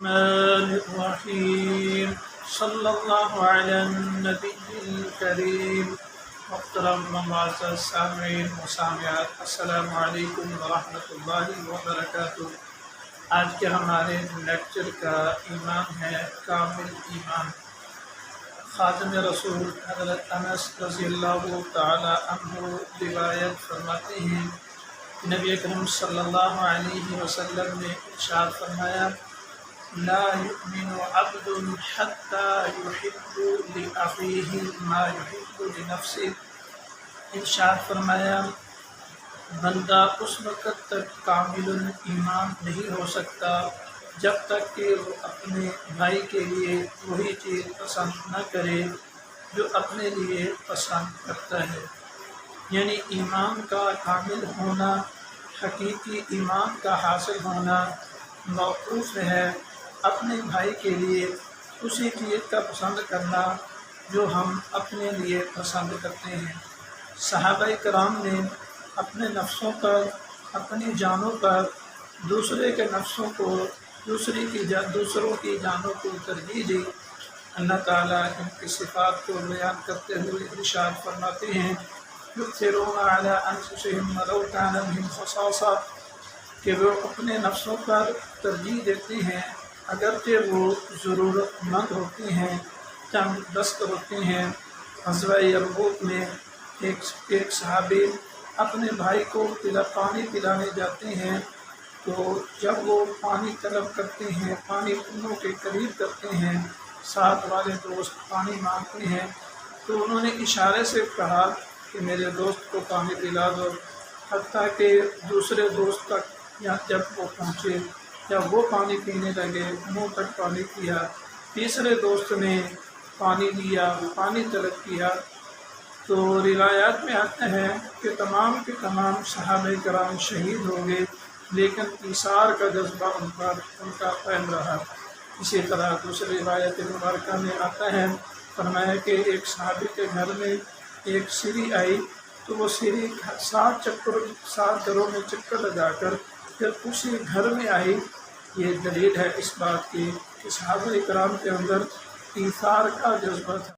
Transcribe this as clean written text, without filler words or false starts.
الرحمن الرحیم صلی اللہ علی النبی الکریم۔ محترم معزز سامعین و سامعات، السلام علیکم ورحمۃ اللہ وبرکاتہ۔ آج کے ہمارے لیکچر کا ایمان ہے کامل ایمان۔ خادم رسول حضرت انس رضی اللہ تعالی عنہ روایت فرماتے ہیں کہ نبی اکرم صلی اللہ علیہ وسلم نے ارشاد فرمایا: لا يؤمن عبد حتى يحب لأخيه ما يحب لنفسه۔ ارشاد فرمایا بندہ اس وقت تک کامل ایمان نہیں ہو سکتا جب تک کہ وہ اپنے بھائی کے لیے وہی چیز پسند نہ کرے جو اپنے لیے پسند کرتا ہے۔ یعنی ایمان کا کامل ہونا، حقیقی ایمان کا حاصل ہونا موقوف ہے اپنے بھائی کے لیے اسی چیز کا پسند کرنا جو ہم اپنے لیے پسند کرتے ہیں۔ صحابہ کرام نے اپنے نفسوں پر، اپنی جانوں پر دوسرے کے نفسوں کو، دوسروں کی جانوں کو ترجیح دی۔ اللہ تعالیٰ ان کی صفات کو بیان کرتے ہوئے ارشاد فرماتے ہیں: یؤثرون علی انفسہم ولو کان بہم خصاصہ، کہ وہ اپنے نفسوں پر ترجیح دیتے ہیں اگرچہ وہ ضرورت مند ہوتے ہیں، تنگ دست ہوتے ہیں۔ غزوہ یرموک میں ایک صحابی اپنے بھائی کو پانی پلانے جاتے ہیں، تو جب وہ پانی طلب کرتے ہیں، پانی انہوں کے قریب کرتے ہیں، ساتھ والے دوست پانی مانگتے ہیں، تو انہوں نے اشارے سے کہا کہ میرے دوست کو پانی پلا دو، حتیٰ کہ دوسرے دوست تک جب وہ پہنچے، جب وہ پانی پینے لگے، منہ تک پانی پیا، تیسرے دوست نے پانی لیا، پانی طلب کیا، تو روایات میں آتا ہے کہ تمام کے تمام صحابہ کرام شہید ہو گئے، لیکن ایثار کا جذبہ ان کا قائم رہا۔ اسی طرح دوسری روایت مبارکہ میں آتا ہے، فرمایا کہ ایک صحابی کے گھر میں ایک سری آئی، تو وہ سری 7 گھروں میں چکر لگا کر پھر اسی گھر میں آئی۔ یہ دلیل ہے اس بات کی کہ صحابہ کرام کے اندر ایثار کا جذبہ تھا۔